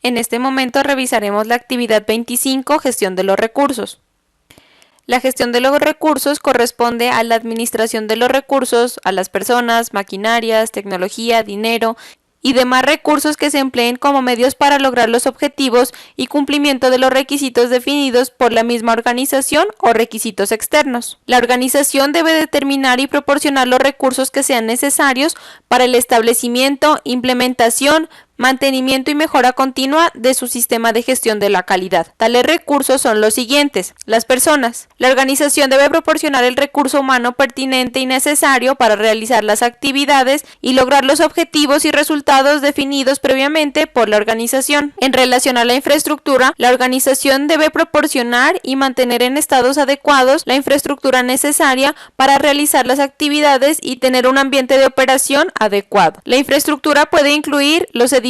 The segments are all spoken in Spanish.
En este momento revisaremos la actividad 25, gestión de los recursos. La gestión de los recursos corresponde a la administración de los recursos, a las personas, maquinarias, tecnología, dinero y demás recursos que se empleen como medios para lograr los objetivos y cumplimiento de los requisitos definidos por la misma organización o requisitos externos. La organización debe determinar y proporcionar los recursos que sean necesarios para el establecimiento, implementación, mantenimiento y mejora continua de su sistema de gestión de la calidad. Tales recursos son los siguientes: las personas. La organización debe proporcionar el recurso humano pertinente y necesario para realizar las actividades y lograr los objetivos y resultados definidos previamente por la organización. En relación a la infraestructura, la organización debe proporcionar y mantener en estados adecuados la infraestructura necesaria para realizar las actividades y tener un ambiente de operación adecuado. La infraestructura puede incluir los edificios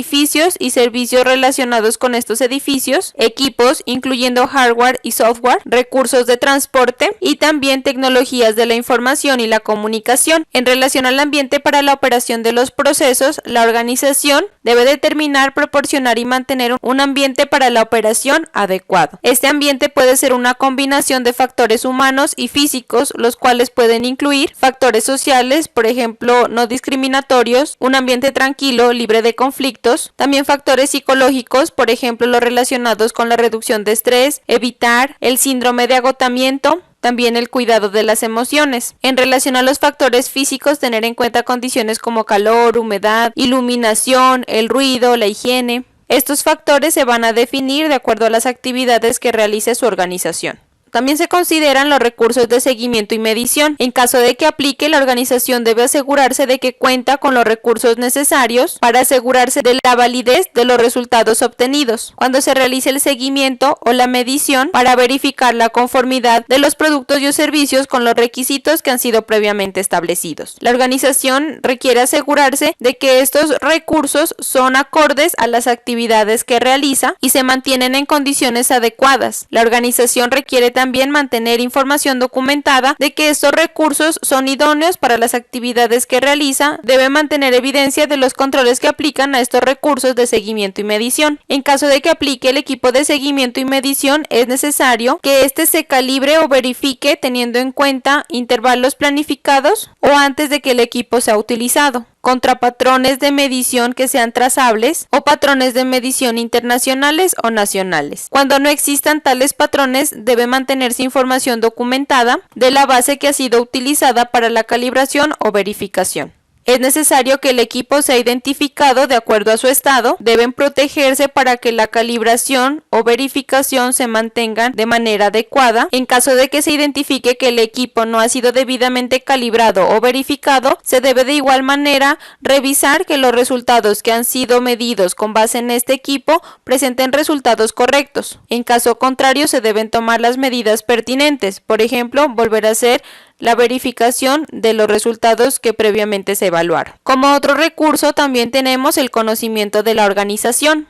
y servicios relacionados con estos edificios, equipos, incluyendo hardware y software, recursos de transporte y también tecnologías de la información y la comunicación. En relación al ambiente para la operación de los procesos, la organización debe determinar, proporcionar y mantener un ambiente para la operación adecuado. Este ambiente puede ser una combinación de factores humanos y físicos, los cuales pueden incluir factores sociales, por ejemplo, no discriminatorios, un ambiente tranquilo, libre de conflictos, también factores psicológicos, por ejemplo, los relacionados con la reducción de estrés, evitar el síndrome de agotamiento, también el cuidado de las emociones. En relación a los factores físicos, tener en cuenta condiciones como calor, humedad, iluminación, el ruido, la higiene. Estos factores se van a definir de acuerdo a las actividades que realice su organización. También se consideran los recursos de seguimiento y medición. En caso de que aplique, la organización debe asegurarse de que cuenta con los recursos necesarios para asegurarse de la validez de los resultados obtenidos cuando se realice el seguimiento o la medición para verificar la conformidad de los productos y servicios con los requisitos que han sido previamente establecidos. La organización requiere asegurarse de que estos recursos son acordes a las actividades que realiza y se mantienen en condiciones adecuadas. La organización requiere también mantener información documentada de que estos recursos son idóneos para las actividades que realiza. Debe mantener evidencia de los controles que aplican a estos recursos de seguimiento y medición. En caso de que aplique el equipo de seguimiento y medición, es necesario que éste se calibre o verifique teniendo en cuenta intervalos planificados o antes de que el equipo sea utilizado, contra patrones de medición que sean trazables o patrones de medición internacionales o nacionales. Cuando no existan tales patrones, debe mantenerse información documentada de la base que ha sido utilizada para la calibración o verificación. Es necesario que el equipo sea identificado de acuerdo a su estado. Deben protegerse para que la calibración o verificación se mantengan de manera adecuada. En caso de que se identifique que el equipo no ha sido debidamente calibrado o verificado, se debe de igual manera revisar que los resultados que han sido medidos con base en este equipo presenten resultados correctos. En caso contrario, se deben tomar las medidas pertinentes. Por ejemplo, volver a hacer la verificación de los resultados que previamente se evaluaron. Como otro recurso también tenemos el conocimiento de la organización.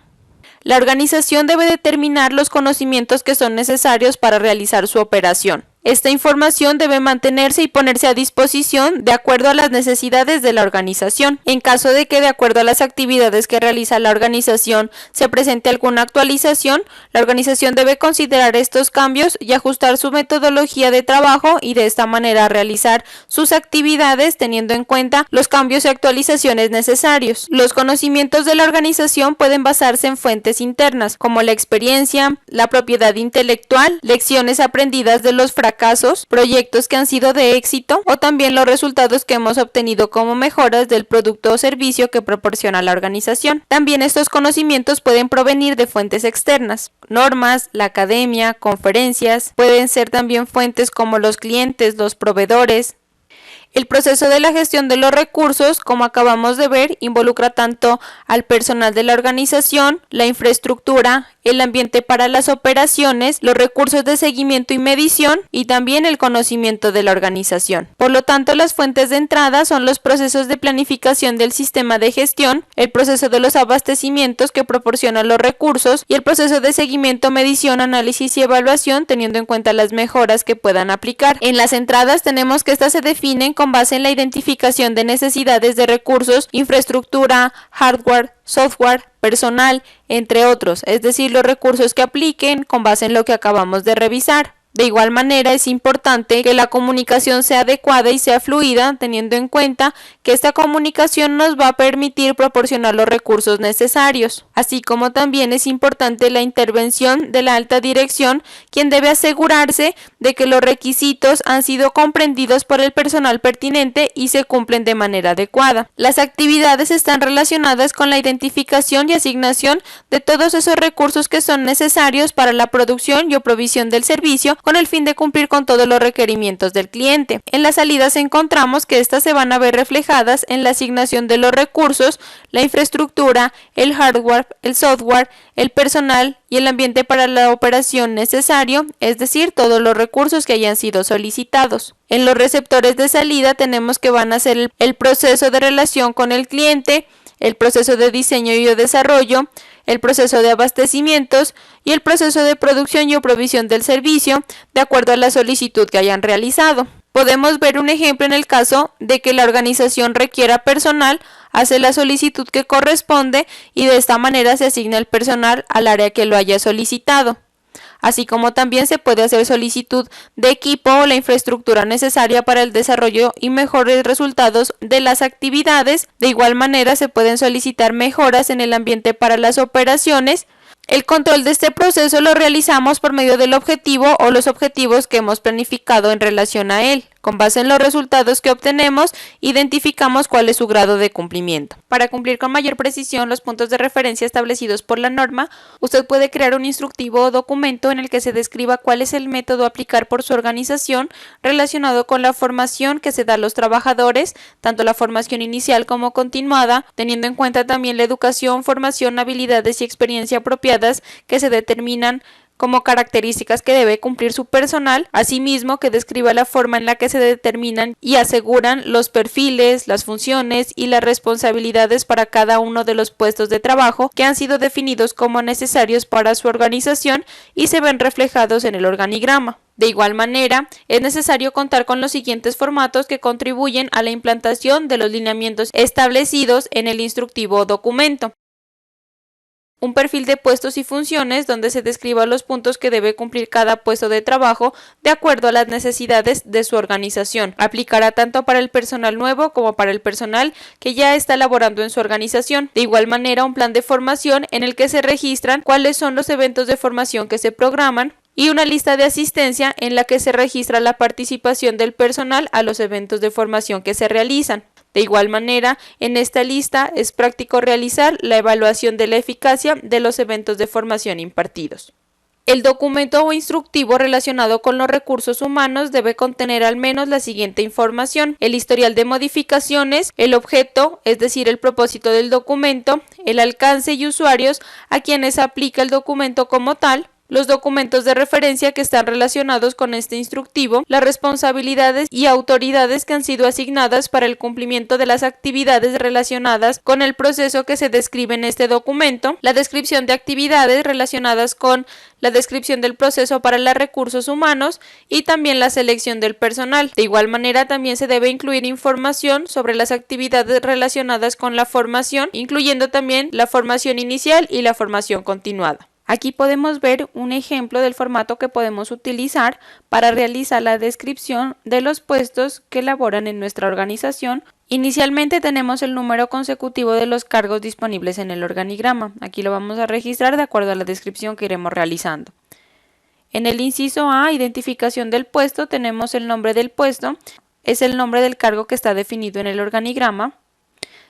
La organización debe determinar los conocimientos que son necesarios para realizar su operación. Esta información debe mantenerse y ponerse a disposición de acuerdo a las necesidades de la organización. En caso de que, de acuerdo a las actividades que realiza la organización, se presente alguna actualización, la organización debe considerar estos cambios y ajustar su metodología de trabajo y de esta manera realizar sus actividades teniendo en cuenta los cambios y actualizaciones necesarios. Los conocimientos de la organización pueden basarse en fuentes internas, como la experiencia, la propiedad intelectual, lecciones aprendidas de los fracasos, proyectos que han sido de éxito o también los resultados que hemos obtenido como mejoras del producto o servicio que proporciona la organización. También estos conocimientos pueden provenir de fuentes externas, normas, la academia, conferencias, pueden ser también fuentes como los clientes, los proveedores. El proceso de la gestión de los recursos, como acabamos de ver, involucra tanto al personal de la organización, la infraestructura, el ambiente para las operaciones, los recursos de seguimiento y medición y también el conocimiento de la organización. Por lo tanto, las fuentes de entrada son los procesos de planificación del sistema de gestión, el proceso de los abastecimientos que proporcionan los recursos y el proceso de seguimiento, medición, análisis y evaluación teniendo en cuenta las mejoras que puedan aplicar. En las entradas tenemos que estas se definen con base en la identificación de necesidades de recursos, infraestructura, hardware, software, personal, entre otros, es decir, los recursos que apliquen con base en lo que acabamos de revisar. De igual manera, es importante que la comunicación sea adecuada y sea fluida, teniendo en cuenta que esta comunicación nos va a permitir proporcionar los recursos necesarios, así como también es importante la intervención de la alta dirección, quien debe asegurarse de que los requisitos han sido comprendidos por el personal pertinente y se cumplen de manera adecuada. Las actividades están relacionadas con la identificación y asignación de todos esos recursos que son necesarios para la producción y o provisión del servicio, con el fin de cumplir con todos los requerimientos del cliente. En las salidas encontramos que estas se van a ver reflejadas en la asignación de los recursos, la infraestructura, el hardware, el software, el personal y el ambiente para la operación necesario, es decir, todos los recursos que hayan sido solicitados. En los receptores de salida tenemos que van a ser el proceso de relación con el cliente, el proceso de diseño y desarrollo, el proceso de abastecimientos y el proceso de producción y o provisión del servicio, de acuerdo a la solicitud que hayan realizado. Podemos ver un ejemplo en el caso de que la organización requiera personal, hace la solicitud que corresponde y de esta manera se asigna el personal al área que lo haya solicitado. Así como también se puede hacer solicitud de equipo o la infraestructura necesaria para el desarrollo y mejores resultados de las actividades. De igual manera se pueden solicitar mejoras en el ambiente para las operaciones. El control de este proceso lo realizamos por medio del objetivo o los objetivos que hemos planificado en relación a él. Con base en los resultados que obtenemos, identificamos cuál es su grado de cumplimiento. Para cumplir con mayor precisión los puntos de referencia establecidos por la norma, usted puede crear un instructivo o documento en el que se describa cuál es el método a aplicar por su organización relacionado con la formación que se da a los trabajadores, tanto la formación inicial como continuada, teniendo en cuenta también la educación, formación, habilidades y experiencia apropiadas que se determinan como características que debe cumplir su personal, asimismo que describa la forma en la que se determinan y aseguran los perfiles, las funciones y las responsabilidades para cada uno de los puestos de trabajo que han sido definidos como necesarios para su organización y se ven reflejados en el organigrama. De igual manera, es necesario contar con los siguientes formatos que contribuyen a la implantación de los lineamientos establecidos en el instructivo o documento. Un perfil de puestos y funciones donde se describan los puntos que debe cumplir cada puesto de trabajo de acuerdo a las necesidades de su organización. Aplicará tanto para el personal nuevo como para el personal que ya está laborando en su organización. De igual manera, un plan de formación en el que se registran cuáles son los eventos de formación que se programan y una lista de asistencia en la que se registra la participación del personal a los eventos de formación que se realizan. De igual manera, en esta lista es práctico realizar la evaluación de la eficacia de los eventos de formación impartidos. El documento o instructivo relacionado con los recursos humanos debe contener al menos la siguiente información: el historial de modificaciones, el objeto, es decir, el propósito del documento, el alcance y usuarios a quienes aplica el documento como tal, los documentos de referencia que están relacionados con este instructivo, las responsabilidades y autoridades que han sido asignadas para el cumplimiento de las actividades relacionadas con el proceso que se describe en este documento, la descripción de actividades relacionadas con la descripción del proceso para los recursos humanos y también la selección del personal. De igual manera, también se debe incluir información sobre las actividades relacionadas con la formación, incluyendo también la formación inicial y la formación continuada. Aquí podemos ver un ejemplo del formato que podemos utilizar para realizar la descripción de los puestos que laboran en nuestra organización. Inicialmente tenemos el número consecutivo de los cargos disponibles en el organigrama. Aquí lo vamos a registrar de acuerdo a la descripción que iremos realizando. En el inciso A, identificación del puesto, tenemos el nombre del puesto, es el nombre del cargo que está definido en el organigrama.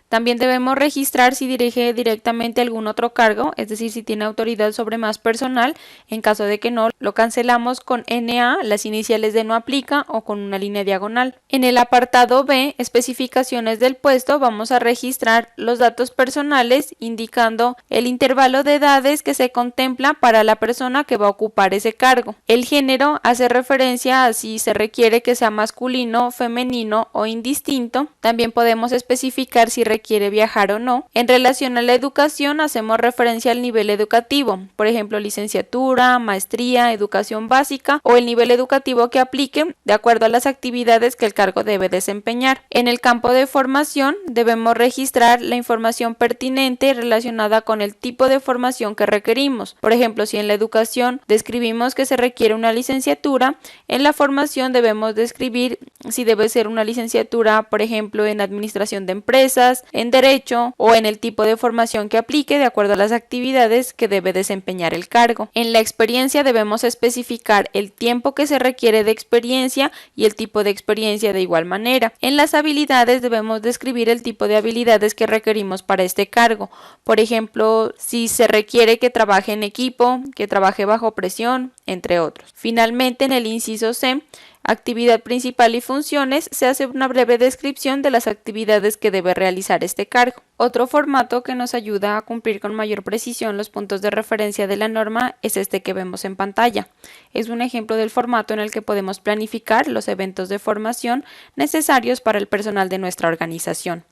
También debemos registrar si dirige directamente algún otro cargo, es decir, si tiene autoridad sobre más personal. En caso de que no, lo cancelamos con NA, las iniciales de no aplica, o con una línea diagonal. En el apartado B, especificaciones del puesto, vamos a registrar los datos personales indicando el intervalo de edades que se contempla para la persona que va a ocupar ese cargo. El género hace referencia a si se requiere que sea masculino, femenino o indistinto. También podemos especificar si requiere requiere viajar o no. En relación a la educación, hacemos referencia al nivel educativo, por ejemplo, licenciatura, maestría, educación básica o el nivel educativo que aplique de acuerdo a las actividades que el cargo debe desempeñar. En el campo de formación, debemos registrar la información pertinente relacionada con el tipo de formación que requerimos. Por ejemplo, si en la educación describimos que se requiere una licenciatura, en la formación debemos describir si debe ser una licenciatura, por ejemplo, en administración de empresas, en derecho o en el tipo de formación que aplique de acuerdo a las actividades que debe desempeñar el cargo. En la experiencia debemos especificar el tiempo que se requiere de experiencia y el tipo de experiencia de igual manera. En las habilidades debemos describir el tipo de habilidades que requerimos para este cargo. Por ejemplo, si se requiere que trabaje en equipo, que trabaje bajo presión, entre otros. Finalmente, en el inciso C, actividad principal y funciones, se hace una breve descripción de las actividades que debe realizar este cargo. Otro formato que nos ayuda a cumplir con mayor precisión los puntos de referencia de la norma es este que vemos en pantalla. Es un ejemplo del formato en el que podemos planificar los eventos de formación necesarios para el personal de nuestra organización.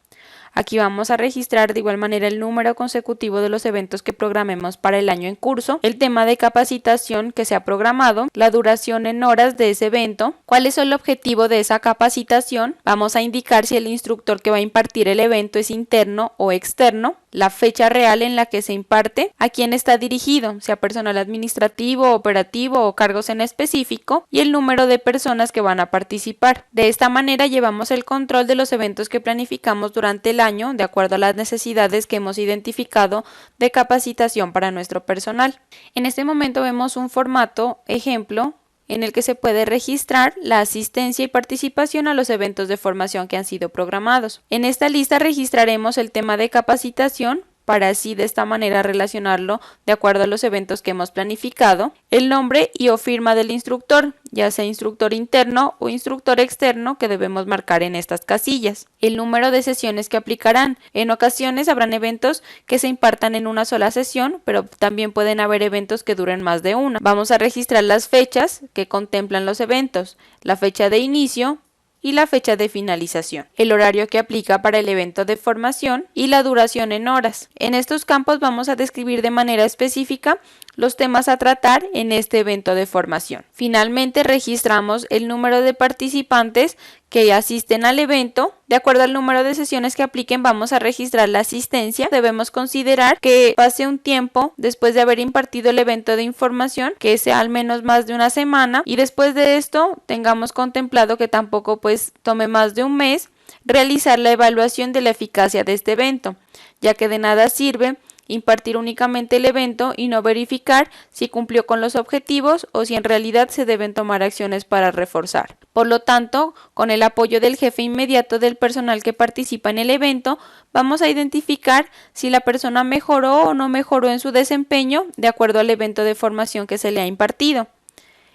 Aquí vamos a registrar de igual manera el número consecutivo de los eventos que programemos para el año en curso, el tema de capacitación que se ha programado, la duración en horas de ese evento, cuál es el objetivo de esa capacitación, vamos a indicar si el instructor que va a impartir el evento es interno o externo, la fecha real en la que se imparte, a quién está dirigido, sea personal administrativo, operativo o cargos en específico, y el número de personas que van a participar. De esta manera llevamos el control de los eventos que planificamos durante el año de acuerdo a las necesidades que hemos identificado de capacitación para nuestro personal. En este momento vemos un formato ejemplo en el que se puede registrar la asistencia y participación a los eventos de formación que han sido programados. En esta lista registraremos el tema de capacitación para así de esta manera relacionarlo de acuerdo a los eventos que hemos planificado, el nombre y o firma del instructor, ya sea instructor interno o instructor externo que debemos marcar en estas casillas, el número de sesiones que aplicarán. En ocasiones habrán eventos que se impartan en una sola sesión, pero también pueden haber eventos que duren más de una. Vamos a registrar las fechas que contemplan los eventos, la fecha de inicio y la fecha de finalización, el horario que aplica para el evento de formación y la duración en horas. En estos campos vamos a describir de manera específica los temas a tratar en este evento de formación. Finalmente registramos el número de participantes que asisten al evento. De acuerdo al número de sesiones que apliquen vamos a registrar la asistencia. Debemos considerar que pase un tiempo después de haber impartido el evento de información, que sea al menos más de una semana, y después de esto tengamos contemplado que tampoco tome más de un mes realizar la evaluación de la eficacia de este evento, ya que de nada sirve impartir únicamente el evento y no verificar si cumplió con los objetivos o si en realidad se deben tomar acciones para reforzar. Por lo tanto, con el apoyo del jefe inmediato del personal que participa en el evento, vamos a identificar si la persona mejoró o no mejoró en su desempeño de acuerdo al evento de formación que se le ha impartido.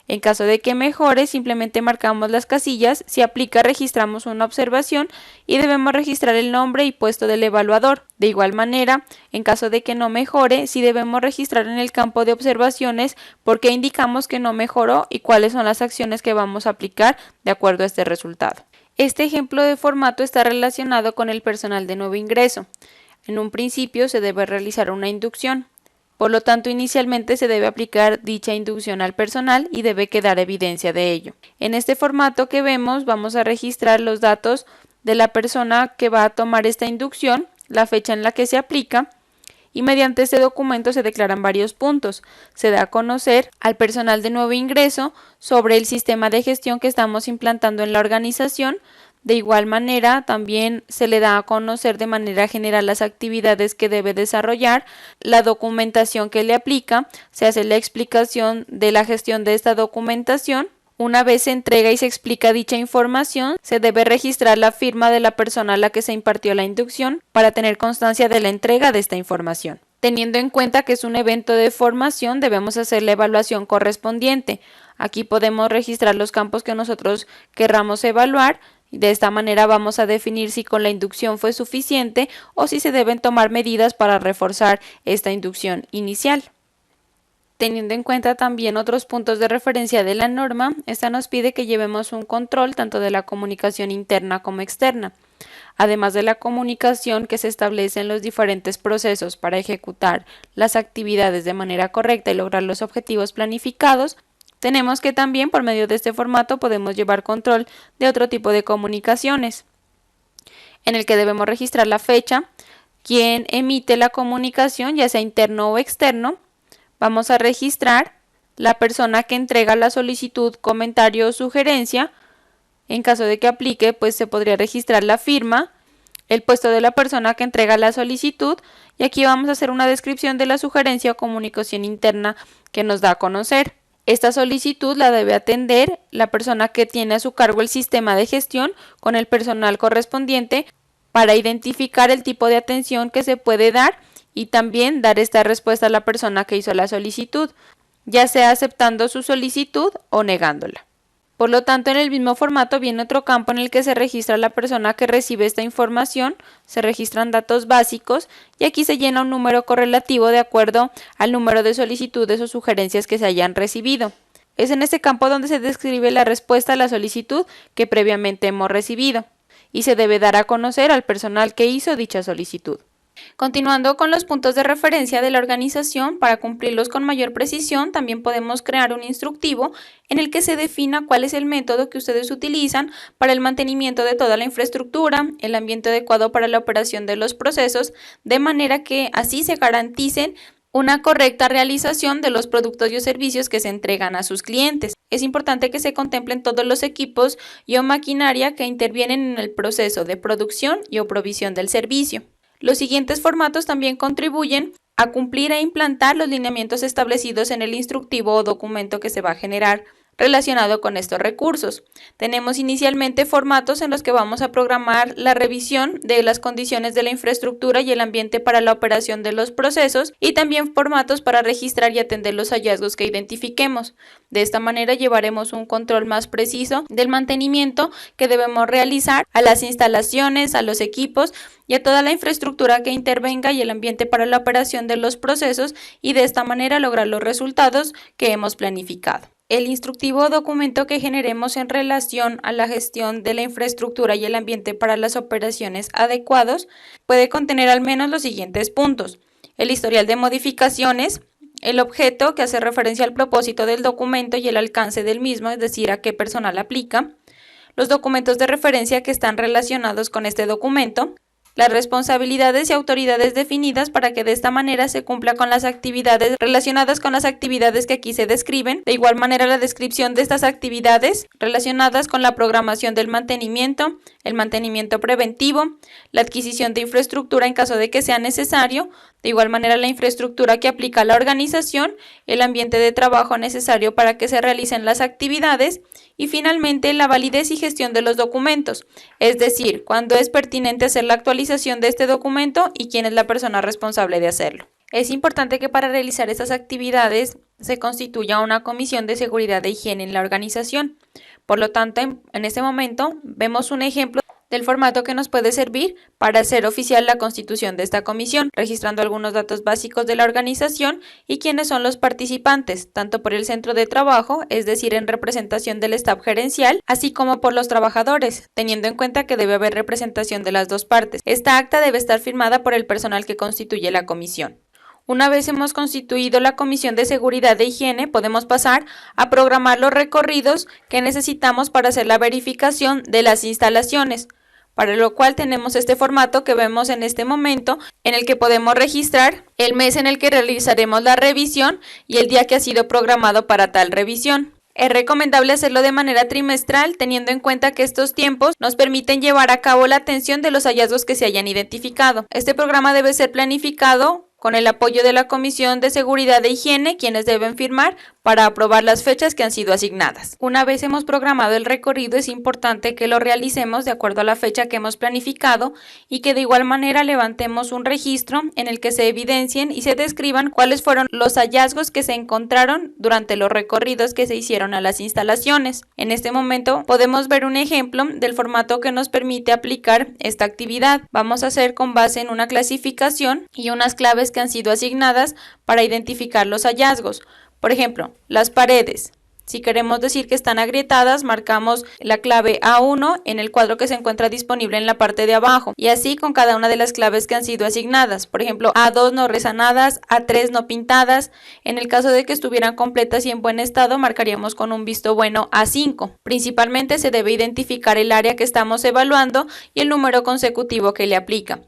En caso de que mejore, simplemente marcamos las casillas, si aplica registramos una observación y debemos registrar el nombre y puesto del evaluador. De igual manera, en caso de que no mejore, sí debemos registrar en el campo de observaciones por qué indicamos que no mejoró y cuáles son las acciones que vamos a aplicar de acuerdo a este resultado. Este ejemplo de formato está relacionado con el personal de nuevo ingreso. En un principio se debe realizar una inducción. Por lo tanto, inicialmente se debe aplicar dicha inducción al personal y debe quedar evidencia de ello. En este formato que vemos, vamos a registrar los datos de la persona que va a tomar esta inducción, la fecha en la que se aplica, y mediante este documento se declaran varios puntos. Se da a conocer al personal de nuevo ingreso sobre el sistema de gestión que estamos implantando en la organización. De igual manera, también se le da a conocer de manera general las actividades que debe desarrollar, la documentación que le aplica, se hace la explicación de la gestión de esta documentación. Una vez se entrega y se explica dicha información, se debe registrar la firma de la persona a la que se impartió la inducción para tener constancia de la entrega de esta información. Teniendo en cuenta que es un evento de formación, debemos hacer la evaluación correspondiente. Aquí podemos registrar los campos que nosotros querramos evaluar. De esta manera vamos a definir si con la inducción fue suficiente o si se deben tomar medidas para reforzar esta inducción inicial. Teniendo en cuenta también otros puntos de referencia de la norma, esta nos pide que llevemos un control tanto de la comunicación interna como externa. además de la comunicación que se establece en los diferentes procesos para ejecutar las actividades de manera correcta y lograr los objetivos planificados, tenemos que también por medio de este formato podemos llevar control de otro tipo de comunicaciones, en el que debemos registrar la fecha, quién emite la comunicación, ya sea interno o externo. Vamos a registrar la persona que entrega la solicitud, comentario o sugerencia. En caso de que aplique, pues se podría registrar la firma, el puesto de la persona que entrega la solicitud, y aquí vamos a hacer una descripción de la sugerencia o comunicación interna que nos da a conocer. Esta solicitud la debe atender la persona que tiene a su cargo el sistema de gestión con el personal correspondiente para identificar el tipo de atención que se puede dar y también dar esta respuesta a la persona que hizo la solicitud, ya sea aceptando su solicitud o negándola. Por lo tanto, en el mismo formato viene otro campo en el que se registra la persona que recibe esta información, se registran datos básicos y aquí se llena un número correlativo de acuerdo al número de solicitudes o sugerencias que se hayan recibido. Es en este campo donde se describe la respuesta a la solicitud que previamente hemos recibido y se debe dar a conocer al personal que hizo dicha solicitud. Continuando con los puntos de referencia de la organización, para cumplirlos con mayor precisión, también podemos crear un instructivo en el que se defina cuál es el método que ustedes utilizan para el mantenimiento de toda la infraestructura, el ambiente adecuado para la operación de los procesos, de manera que así se garanticen una correcta realización de los productos y servicios que se entregan a sus clientes. Es importante que se contemplen todos los equipos y o maquinaria que intervienen en el proceso de producción y o provisión del servicio. Los siguientes formatos también contribuyen a cumplir e implantar los lineamientos establecidos en el instructivo o documento que se va a generar relacionado con estos recursos. Tenemos inicialmente formatos en los que vamos a programar la revisión de las condiciones de la infraestructura y el ambiente para la operación de los procesos y también formatos para registrar y atender los hallazgos que identifiquemos. De esta manera llevaremos un control más preciso del mantenimiento que debemos realizar a las instalaciones, a los equipos y a toda la infraestructura que intervenga y el ambiente para la operación de los procesos y de esta manera lograr los resultados que hemos planificado. El instructivo o documento que generemos en relación a la gestión de la infraestructura y el ambiente para las operaciones adecuados puede contener al menos los siguientes puntos: el historial de modificaciones, el objeto que hace referencia al propósito del documento y el alcance del mismo, es decir, a qué personal aplica, los documentos de referencia que están relacionados con este documento, las responsabilidades y autoridades definidas para que de esta manera se cumpla con las actividades relacionadas con las actividades que aquí se describen. De igual manera, la descripción de estas actividades relacionadas con la programación del mantenimiento, el mantenimiento preventivo, la adquisición de infraestructura en caso de que sea necesario, de igual manera la infraestructura que aplica la organización, el ambiente de trabajo necesario para que se realicen las actividades y finalmente la validez y gestión de los documentos, es decir, cuándo es pertinente hacer la actualización de este documento y quién es la persona responsable de hacerlo. Es importante que para realizar estas actividades se constituya una comisión de seguridad e higiene en la organización. Por lo tanto, en este momento vemos un ejemplo del formato que nos puede servir para hacer oficial la constitución de esta comisión, registrando algunos datos básicos de la organización y quiénes son los participantes, tanto por el centro de trabajo, es decir, en representación del staff gerencial, así como por los trabajadores, teniendo en cuenta que debe haber representación de las dos partes. Esta acta debe estar firmada por el personal que constituye la comisión. Una vez hemos constituido la Comisión de Seguridad e Higiene, podemos pasar a programar los recorridos que necesitamos para hacer la verificación de las instalaciones, para lo cual tenemos este formato que vemos en este momento, en el que podemos registrar el mes en el que realizaremos la revisión y el día que ha sido programado para tal revisión. Es recomendable hacerlo de manera trimestral, teniendo en cuenta que estos tiempos nos permiten llevar a cabo la atención de los hallazgos que se hayan identificado. Este programa debe ser planificado con el apoyo de la Comisión de Seguridad e Higiene, quienes deben firmar para aprobar las fechas que han sido asignadas. Una vez hemos programado el recorrido, es importante que lo realicemos de acuerdo a la fecha que hemos planificado y que de igual manera levantemos un registro en el que se evidencien y se describan cuáles fueron los hallazgos que se encontraron durante los recorridos que se hicieron a las instalaciones. En este momento podemos ver un ejemplo del formato que nos permite aplicar esta actividad. Vamos a hacer con base en una clasificación y unas claves que han sido asignadas para identificar los hallazgos. Por ejemplo, las paredes, Si queremos decir que están agrietadas, marcamos la clave A1 en el cuadro que se encuentra disponible en la parte de abajo, y así con cada una de las claves que han sido asignadas. Por ejemplo, A2 no resanadas, A3 no pintadas. En el caso de que estuvieran completas y en buen estado, marcaríamos con un visto bueno A5. Principalmente se debe identificar el área que estamos evaluando y el número consecutivo que le aplica.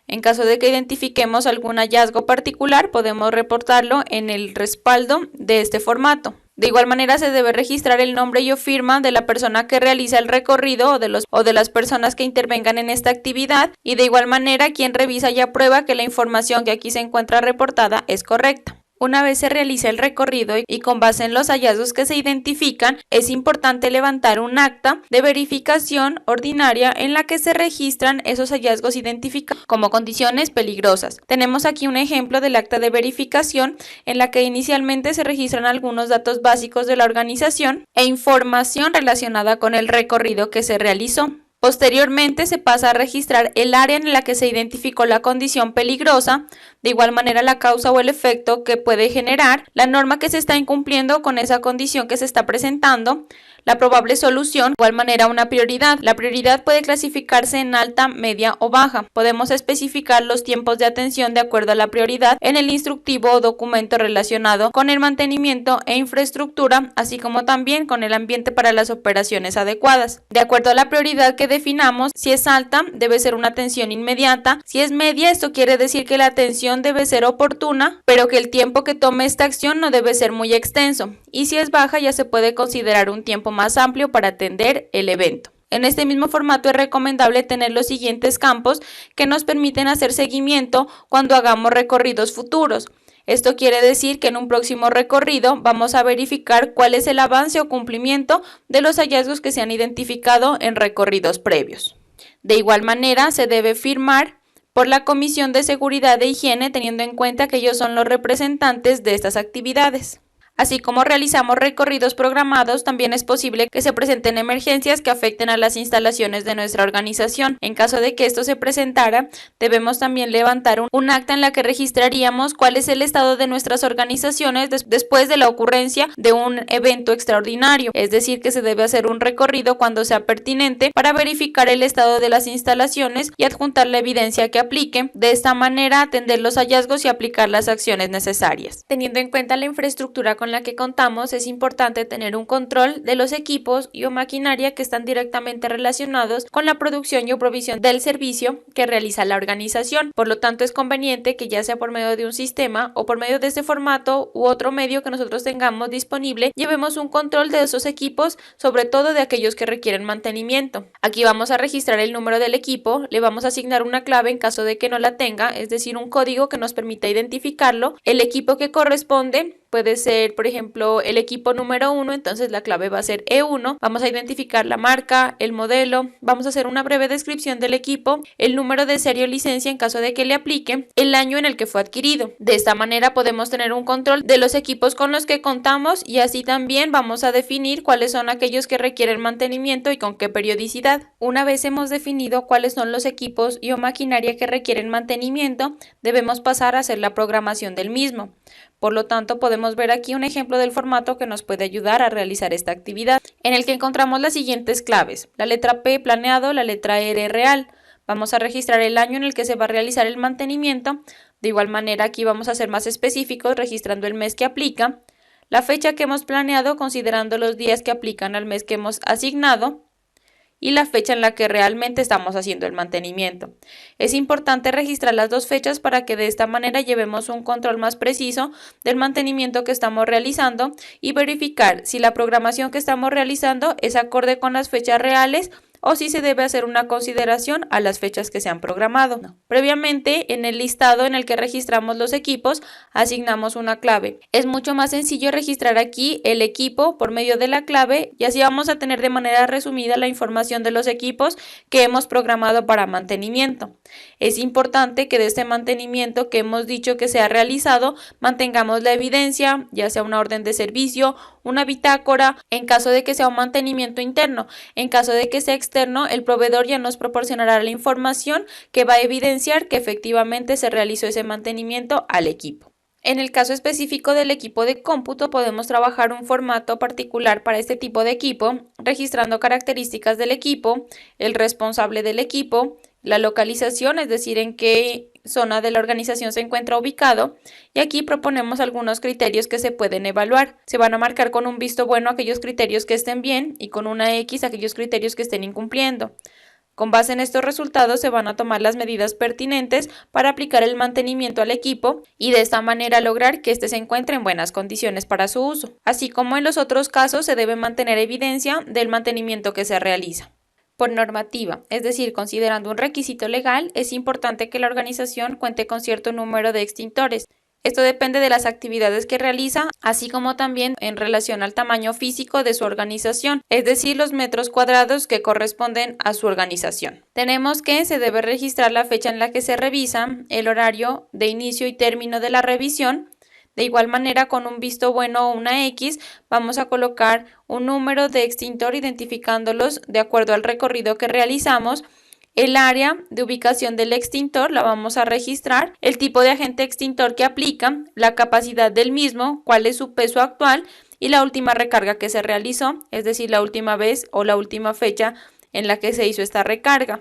En caso de que identifiquemos algún hallazgo particular, podemos reportarlo en el respaldo de este formato. De igual manera, se debe registrar el nombre y o firma de la persona que realiza el recorrido o de las personas que intervengan en esta actividad, y de igual manera quien revisa y aprueba que la información que aquí se encuentra reportada es correcta. Una vez se realiza el recorrido y con base en los hallazgos que se identifican, es importante levantar un acta de verificación ordinaria en la que se registran esos hallazgos identificados como condiciones peligrosas. Tenemos aquí un ejemplo del acta de verificación en la que inicialmente se registran algunos datos básicos de la organización e información relacionada con el recorrido que se realizó. Posteriormente se pasa a registrar el área en la que se identificó la condición peligrosa, de igual manera la causa o el efecto que puede generar, la norma que se está incumpliendo con esa condición que se está presentando, la probable solución, de igual manera una prioridad. La prioridad puede clasificarse en alta, media o baja. Podemos especificar los tiempos de atención de acuerdo a la prioridad en el instructivo o documento relacionado con el mantenimiento e infraestructura, así como también con el ambiente para las operaciones adecuadas. De acuerdo a la prioridad que definamos, si es alta, debe ser una atención inmediata. Si es media, esto quiere decir que la atención debe ser oportuna, pero que el tiempo que tome esta acción no debe ser muy extenso. Y si es baja, ya se puede considerar un tiempo más amplio para atender el evento. En este mismo formato es recomendable tener los siguientes campos que nos permiten hacer seguimiento cuando hagamos recorridos futuros. Esto quiere decir que en un próximo recorrido vamos a verificar cuál es el avance o cumplimiento de los hallazgos que se han identificado en recorridos previos. De igual manera, se debe firmar por la Comisión de Seguridad e Higiene, teniendo en cuenta que ellos son los representantes de estas actividades. Así como realizamos recorridos programados, también es posible que se presenten emergencias que afecten a las instalaciones de nuestra organización. En caso de que esto se presentara, debemos también levantar un acta en la que registraríamos cuál es el estado de nuestras organizaciones después de la ocurrencia de un evento extraordinario. Es decir, que se debe hacer un recorrido cuando sea pertinente para verificar el estado de las instalaciones y adjuntar la evidencia que aplique. De esta manera, atender los hallazgos y aplicar las acciones necesarias. Teniendo en cuenta la infraestructura con la que contamos, es importante tener un control de los equipos y o maquinaria que están directamente relacionados con la producción y o provisión del servicio que realiza la organización. Por lo tanto, es conveniente que ya sea por medio de un sistema o por medio de este formato u otro medio que nosotros tengamos disponible, llevemos un control de esos equipos, sobre todo de aquellos que requieren mantenimiento. Aquí vamos a registrar el número del equipo, le vamos a asignar una clave en caso de que no la tenga, es decir, un código que nos permita identificarlo. El equipo que corresponde puede ser, por ejemplo, el equipo número 1, entonces la clave va a ser E1. Vamos a identificar la marca, el modelo, vamos a hacer una breve descripción del equipo, el número de serie o licencia en caso de que le aplique, el año en el que fue adquirido. De esta manera podemos tener un control de los equipos con los que contamos y así también vamos a definir cuáles son aquellos que requieren mantenimiento y con qué periodicidad. Una vez hemos definido cuáles son los equipos y o maquinaria que requieren mantenimiento, debemos pasar a hacer la programación del mismo. Por lo tanto, podemos ver aquí un ejemplo del formato que nos puede ayudar a realizar esta actividad, en el que encontramos las siguientes claves: la letra P, planeado; la letra R, real. Vamos a registrar el año en el que se va a realizar el mantenimiento. De igual manera, aquí vamos a ser más específicos, registrando el mes que aplica, la fecha que hemos planeado considerando los días que aplican al mes que hemos asignado, y la fecha en la que realmente estamos haciendo el mantenimiento. Es importante registrar las dos fechas para que de esta manera llevemos un control más preciso del mantenimiento que estamos realizando y verificar si la programación que estamos realizando es acorde con las fechas reales o si se debe hacer una consideración a las fechas que se han programado. Previamente, en el listado en el que registramos los equipos, asignamos una clave. Es mucho más sencillo registrar aquí el equipo por medio de la clave y así vamos a tener de manera resumida la información de los equipos que hemos programado para mantenimiento. Es importante que de este mantenimiento que hemos dicho que se ha realizado, mantengamos la evidencia, ya sea una orden de servicio, una bitácora, en caso de que sea un mantenimiento interno. En caso de que sea externo, el proveedor ya nos proporcionará la información que va a evidenciar que efectivamente se realizó ese mantenimiento al equipo. En el caso específico del equipo de cómputo, podemos trabajar un formato particular para este tipo de equipo, registrando características del equipo, el responsable del equipo, la localización, es decir, en qué zona de la organización se encuentra ubicado, y aquí proponemos algunos criterios que se pueden evaluar. Se van a marcar con un visto bueno aquellos criterios que estén bien y con una X aquellos criterios que estén incumpliendo. Con base en estos resultados se van a tomar las medidas pertinentes para aplicar el mantenimiento al equipo y de esta manera lograr que éste se encuentre en buenas condiciones para su uso. Así como en los otros casos, se debe mantener evidencia del mantenimiento que se realiza. Por normativa, es decir, considerando un requisito legal, es importante que la organización cuente con cierto número de extintores. Esto depende de las actividades que realiza, así como también en relación al tamaño físico de su organización, es decir, los metros cuadrados que corresponden a su organización. Tenemos que se debe registrar la fecha en la que se revisa, el horario de inicio y término de la revisión. De igual manera, con un visto bueno o una X, vamos a colocar un número de extintor identificándolos de acuerdo al recorrido que realizamos. El área de ubicación del extintor la vamos a registrar, el tipo de agente extintor que aplica, la capacidad del mismo, cuál es su peso actual y la última recarga que se realizó, es decir, la última vez o la última fecha en la que se hizo esta recarga.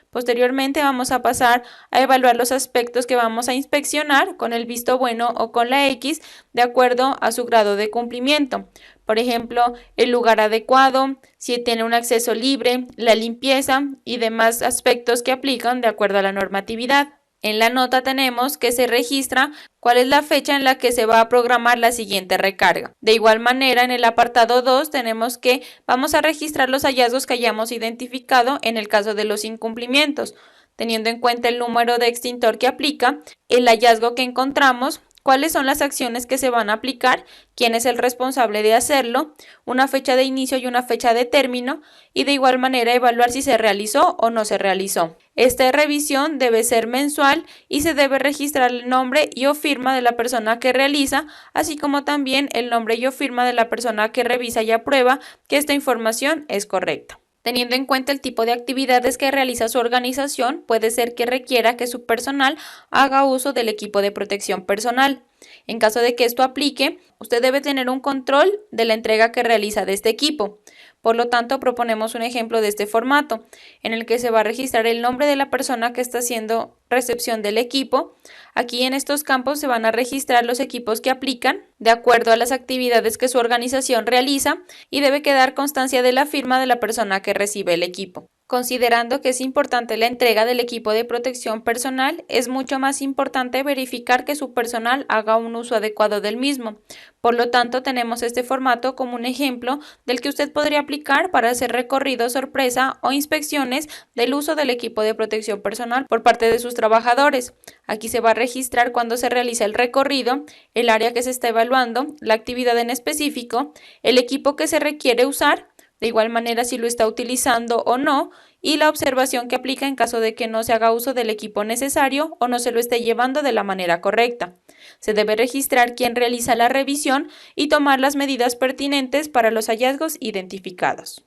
Posteriormente vamos a pasar a evaluar los aspectos que vamos a inspeccionar con el visto bueno o con la X de acuerdo a su grado de cumplimiento. Por ejemplo, el lugar adecuado, si tiene un acceso libre, la limpieza y demás aspectos que aplican de acuerdo a la normatividad. En la nota tenemos que se registra cuál es la fecha en la que se va a programar la siguiente recarga. De igual manera, en el apartado 2 tenemos que vamos a registrar los hallazgos que hayamos identificado en el caso de los incumplimientos, teniendo en cuenta el número de extintor que aplica, el hallazgo que encontramos, cuáles son las acciones que se van a aplicar, quién es el responsable de hacerlo, una fecha de inicio y una fecha de término, y de igual manera evaluar si se realizó o no se realizó. Esta revisión debe ser mensual y se debe registrar el nombre y o firma de la persona que realiza, así como también el nombre y o firma de la persona que revisa y aprueba que esta información es correcta. Teniendo en cuenta el tipo de actividades que realiza su organización, puede ser que requiera que su personal haga uso del equipo de protección personal. En caso de que esto aplique, usted debe tener un control de la entrega que realiza de este equipo. Por lo tanto, proponemos un ejemplo de este formato, en el que se va a registrar el nombre de la persona que está haciendo recepción del equipo. Aquí en estos campos se van a registrar los equipos que aplican de acuerdo a las actividades que su organización realiza y debe quedar constancia de la firma de la persona que recibe el equipo. Considerando que es importante la entrega del equipo de protección personal, es mucho más importante verificar que su personal haga un uso adecuado del mismo. Por lo tanto, tenemos este formato como un ejemplo del que usted podría aplicar para hacer recorridos sorpresa o inspecciones del uso del equipo de protección personal por parte de sus trabajadores. Aquí se va a registrar cuando se realiza el recorrido, el área que se está evaluando, la actividad en específico, el equipo que se requiere usar, de igual manera si lo está utilizando o no, y la observación que aplica en caso de que no se haga uso del equipo necesario o no se lo esté llevando de la manera correcta. Se debe registrar quién realiza la revisión y tomar las medidas pertinentes para los hallazgos identificados.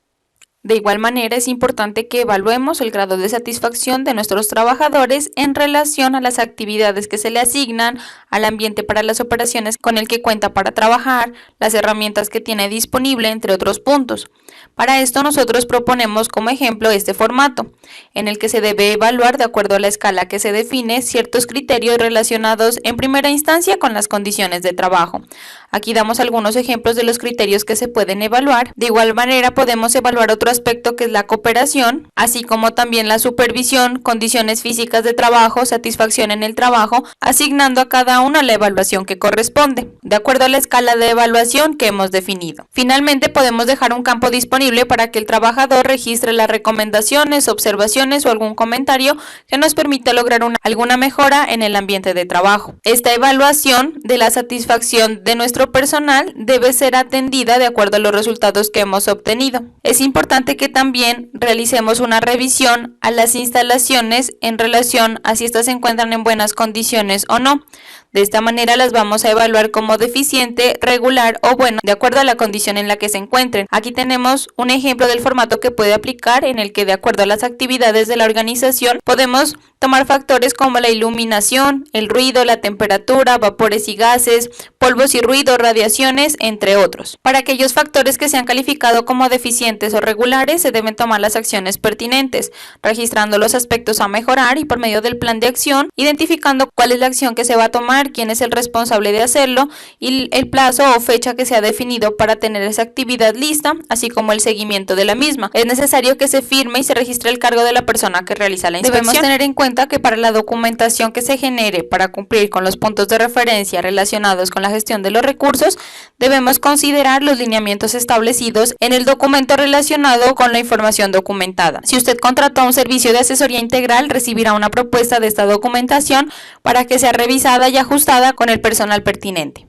De igual manera, es importante que evaluemos el grado de satisfacción de nuestros trabajadores en relación a las actividades que se le asignan, al ambiente para las operaciones con el que cuenta para trabajar, las herramientas que tiene disponible, entre otros puntos. Para esto nosotros proponemos como ejemplo este formato, en el que se debe evaluar de acuerdo a la escala que se define ciertos criterios relacionados en primera instancia con las condiciones de trabajo. Aquí damos algunos ejemplos de los criterios que se pueden evaluar. De igual manera podemos evaluar otro aspecto que es la cooperación, así como también la supervisión, condiciones físicas de trabajo, satisfacción en el trabajo, asignando a cada una la evaluación que corresponde, de acuerdo a la escala de evaluación que hemos definido. Finalmente podemos dejar un campo disponible para que el trabajador registre las recomendaciones, observaciones o algún comentario que nos permita lograr alguna mejora en el ambiente de trabajo. Esta evaluación de la satisfacción de nuestro personal debe ser atendida de acuerdo a los resultados que hemos obtenido. Es importante que también realicemos una revisión a las instalaciones en relación a si estas se encuentran en buenas condiciones o no. De esta manera las vamos a evaluar como deficiente, regular o bueno, de acuerdo a la condición en la que se encuentren. Aquí tenemos un ejemplo del formato que puede aplicar, en el que de acuerdo a las actividades de la organización podemos tomar factores como la iluminación, el ruido, la temperatura, vapores y gases, polvos y ruido, radiaciones, entre otros. Para aquellos factores que se han calificado como deficientes o regulares, se deben tomar las acciones pertinentes, registrando los aspectos a mejorar y por medio del plan de acción, identificando cuál es la acción que se va a tomar, quién es el responsable de hacerlo y el plazo o fecha que se ha definido para tener esa actividad lista, así como el seguimiento de la misma. Es necesario que se firme y se registre el cargo de la persona que realiza la inspección. Debemos tener en cuenta que para la documentación que se genere para cumplir con los puntos de referencia relacionados con la gestión de los recursos, debemos considerar los lineamientos establecidos en el documento relacionado con la información documentada. Si usted contrató un servicio de asesoría integral, recibirá una propuesta de esta documentación para que sea revisada y ajustada con el personal pertinente.